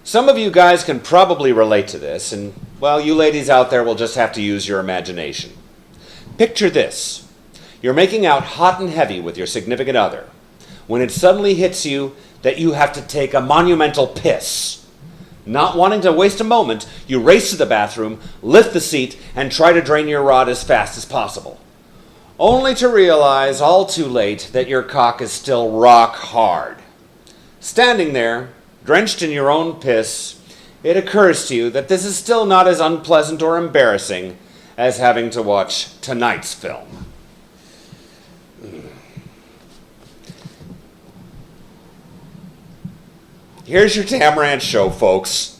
Some of you guys can probably relate to this, and, well, you ladies out there will just have to use your imagination. Picture this. You're making out hot and heavy with your significant other, when it suddenly hits you that you have to take a monumental piss. Not wanting to waste a moment, you race to the bathroom, lift the seat, and try to drain your rod as fast as possible. Only to realize, all too late, that your cock is still rock hard. Standing there, drenched in your own piss, it occurs to you that this is still not as unpleasant or embarrassing as having to watch tonight's film. Here's your damn rant show, folks.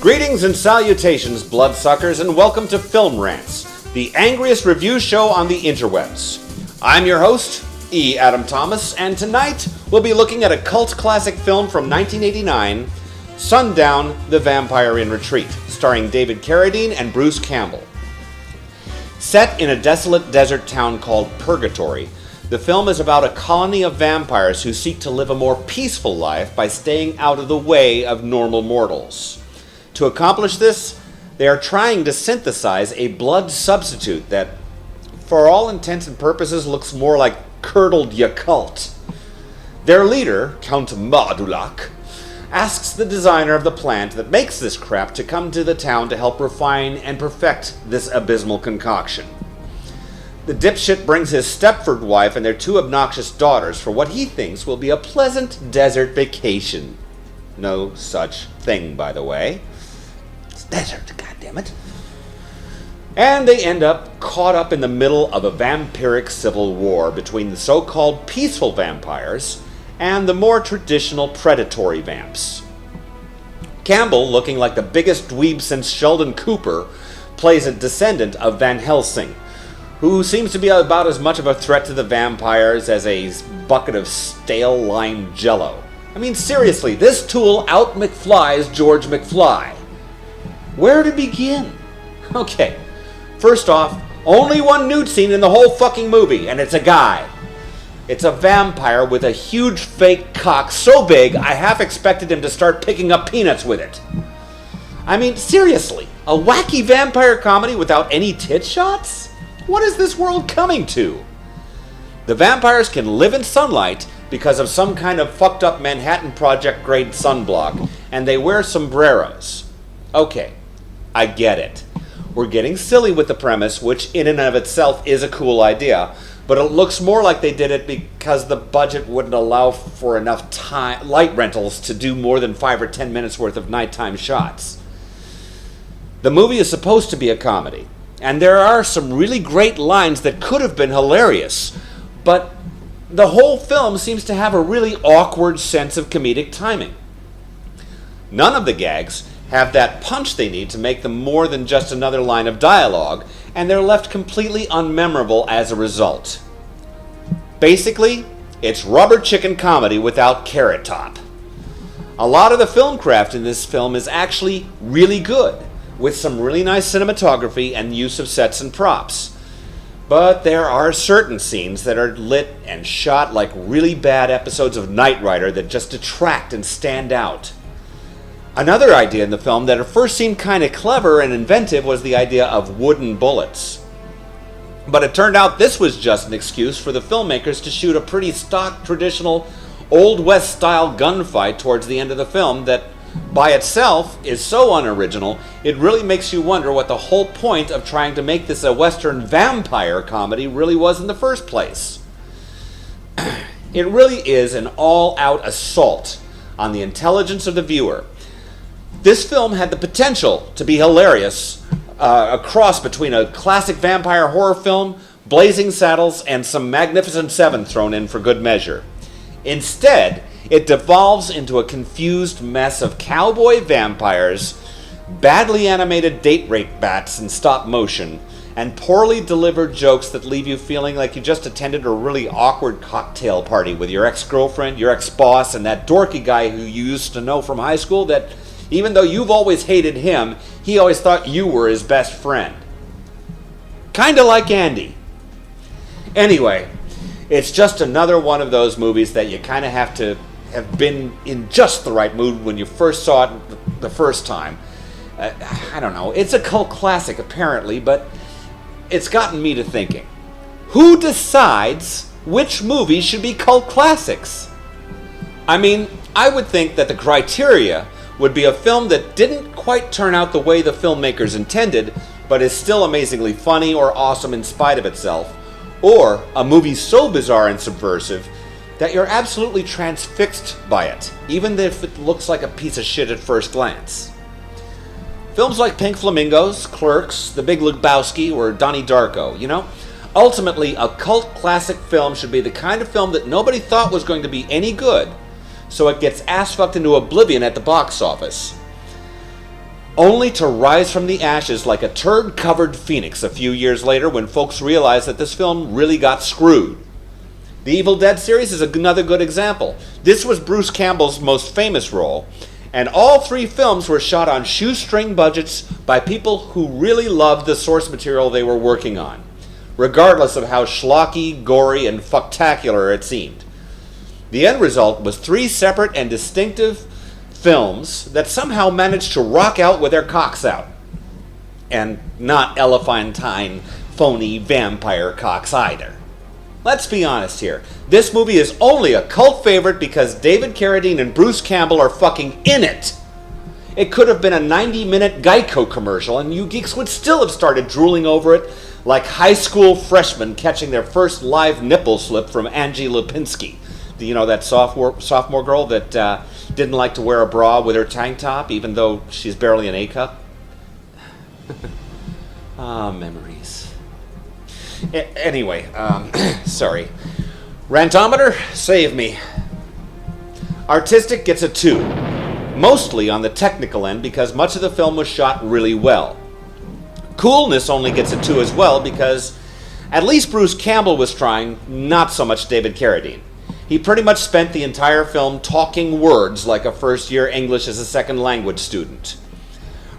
Greetings and salutations, bloodsuckers, and welcome to Film Rants, the angriest review show on the interwebs. I'm your host, E. Adam Thomas, and tonight we'll be looking at a cult classic film from 1989, Sundown, The Vampire in Retreat, starring David Carradine and Bruce Campbell. Set in a desolate desert town called Purgatory, the film is about a colony of vampires who seek to live a more peaceful life by staying out of the way of normal mortals. To accomplish this, they are trying to synthesize a blood substitute that, for all intents and purposes, looks more like curdled Yakult. Their leader, Count Modulak, asks the designer of the plant that makes this crap to come to the town to help refine and perfect this abysmal concoction. The dipshit brings his Stepford wife and their two obnoxious daughters for what he thinks will be a pleasant desert vacation. No such thing, by the way. Desert, goddammit. And they end up caught up in the middle of a vampiric civil war between the so-called peaceful vampires and the more traditional predatory vamps. Campbell, looking like the biggest dweeb since Sheldon Cooper, plays a descendant of Van Helsing, who seems to be about as much of a threat to the vampires as a bucket of stale lime jello. I mean, seriously, this tool out-McFlies George McFly. Where to begin? Okay, first off, only one nude scene in the whole fucking movie, and it's a guy. It's a vampire with a huge fake cock so big I half expected him to start picking up peanuts with it. I mean, seriously, a wacky vampire comedy without any tit shots? What is this world coming to? The vampires can live in sunlight because of some kind of fucked up Manhattan Project grade sunblock, and they wear sombreros. Okay, I get it. We're getting silly with the premise, which in and of itself is a cool idea, but it looks more like they did it because the budget wouldn't allow for enough light rentals to do more than 5 or 10 minutes worth of nighttime shots. The movie is supposed to be a comedy, and there are some really great lines that could have been hilarious, but the whole film seems to have a really awkward sense of comedic timing. None of the gags have that punch they need to make them more than just another line of dialogue, and they're left completely unmemorable as a result. Basically, it's rubber chicken comedy without Carrot Top. A lot of the film craft in this film is actually really good, with some really nice cinematography and use of sets and props. But there are certain scenes that are lit and shot like really bad episodes of Knight Rider that just detract and stand out. Another idea in the film that at first seemed kind of clever and inventive was the idea of wooden bullets. But it turned out this was just an excuse for the filmmakers to shoot a pretty stock, traditional, Old West style gunfight towards the end of the film that, by itself, is so unoriginal, it really makes you wonder what the whole point of trying to make this a Western vampire comedy really was in the first place. It really is an all-out assault on the intelligence of the viewer. This film had the potential to be hilarious, a cross between a classic vampire horror film, Blazing Saddles, and some Magnificent Seven thrown in for good measure. Instead, it devolves into a confused mess of cowboy vampires, badly animated date rape bats in stop motion, and poorly delivered jokes that leave you feeling like you just attended a really awkward cocktail party with your ex-girlfriend, your ex-boss, and that dorky guy who you used to know from high school that, even though you've always hated him, he always thought you were his best friend. Kinda like Andy. Anyway, it's just another one of those movies that you kind of have to have been in just the right mood when you first saw it the first time. I don't know. It's a cult classic, apparently, but it's gotten me to thinking. Who decides which movies should be cult classics? I mean, I would think that the criteria would be a film that didn't quite turn out the way the filmmakers intended, but is still amazingly funny or awesome in spite of itself, or a movie so bizarre and subversive that you're absolutely transfixed by it, even if it looks like a piece of shit at first glance. Films like Pink Flamingos, Clerks, The Big Lebowski, or Donnie Darko, you know? Ultimately, a cult classic film should be the kind of film that nobody thought was going to be any good, so it gets ass-fucked into oblivion at the box office, only to rise from the ashes like a turd-covered phoenix a few years later when folks realize that this film really got screwed. The Evil Dead series is another good example. This was Bruce Campbell's most famous role, and all 3 films were shot on shoestring budgets by people who really loved the source material they were working on, regardless of how schlocky, gory, and fucktacular it seemed. The end result was 3 separate and distinctive films that somehow managed to rock out with their cocks out. And not elephantine, phony vampire cocks either. Let's be honest here. This movie is only a cult favorite because David Carradine and Bruce Campbell are fucking in it. It could have been a 90-minute Geico commercial and you geeks would still have started drooling over it like high school freshmen catching their first live nipple slip from Angie Lipinski. You know, that sophomore girl that didn't like to wear a bra with her tank top even though she's barely an A-cup? Memories. Anyway, sorry. Rantometer, save me. Artistic gets a 2. Mostly on the technical end because much of the film was shot really well. Coolness only gets a 2 as well because at least Bruce Campbell was trying, not so much David Carradine. He pretty much spent the entire film talking words like a first-year English as a second language student.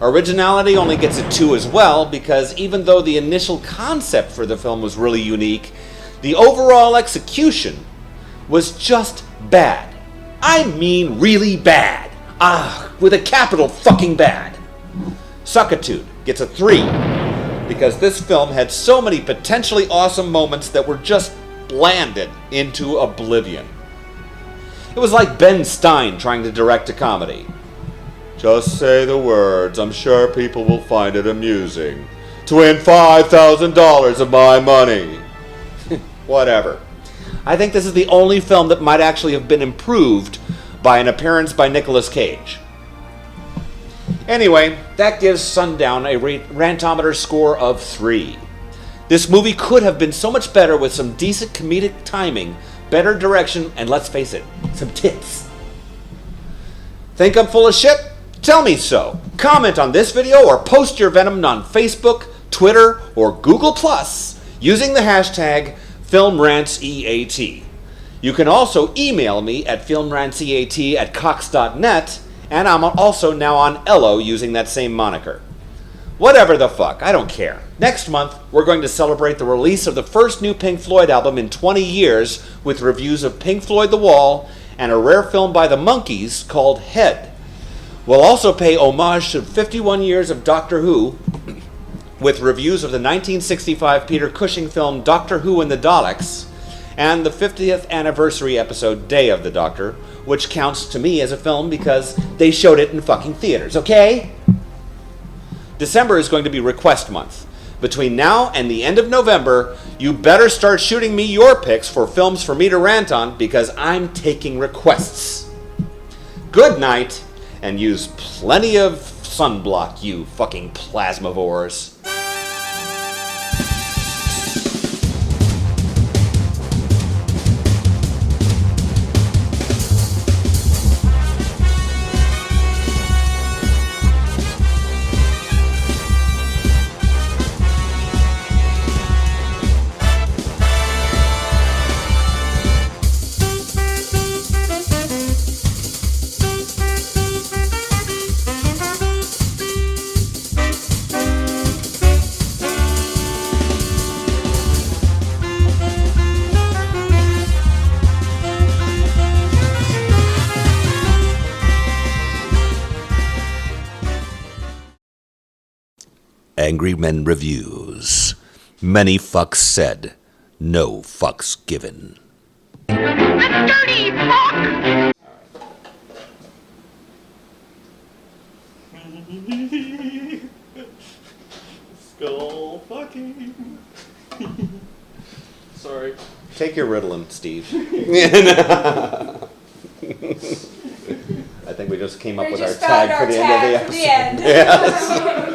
Originality only gets a 2 as well because even though the initial concept for the film was really unique, the overall execution was just bad. I mean really bad. With a capital fucking bad. Suckitude gets a 3 because this film had so many potentially awesome moments that were just blanded into oblivion. It was like Ben Stein trying to direct a comedy. Just say the words, I'm sure people will find it amusing. To win $5,000 of my money. Whatever. I think this is the only film that might actually have been improved by an appearance by Nicolas Cage. Anyway, that gives Sundown a Rantometer score of 3. This movie could have been so much better with some decent comedic timing, better direction, and let's face it, some tits. Think I'm full of shit? Tell me so. Comment on this video or post your venom on Facebook, Twitter, or Google+, using the hashtag FilmRantsEAT. You can also email me at filmrantseat@cox.net, and I'm also now on Ello using that same moniker. Whatever the fuck, I don't care. Next month, we're going to celebrate the release of the first new Pink Floyd album in 20 years with reviews of Pink Floyd The Wall and a rare film by the Monkees called Head. We'll also pay homage to 51 years of Doctor Who with reviews of the 1965 Peter Cushing film Doctor Who and the Daleks and the 50th anniversary episode Day of the Doctor, which counts to me as a film because they showed it in fucking theaters, okay? December is going to be request month. Between now and the end of November, you better start shooting me your picks for films for me to rant on because I'm taking requests. Good night, and use plenty of sunblock, you fucking plasmavores. Angry Men Reviews. Many fucks said, no fucks given. Dirty fuck! Skull fucking. Sorry. Take your Ritalin, Steve. I think we just came up with our tag for the end of the episode. Yes.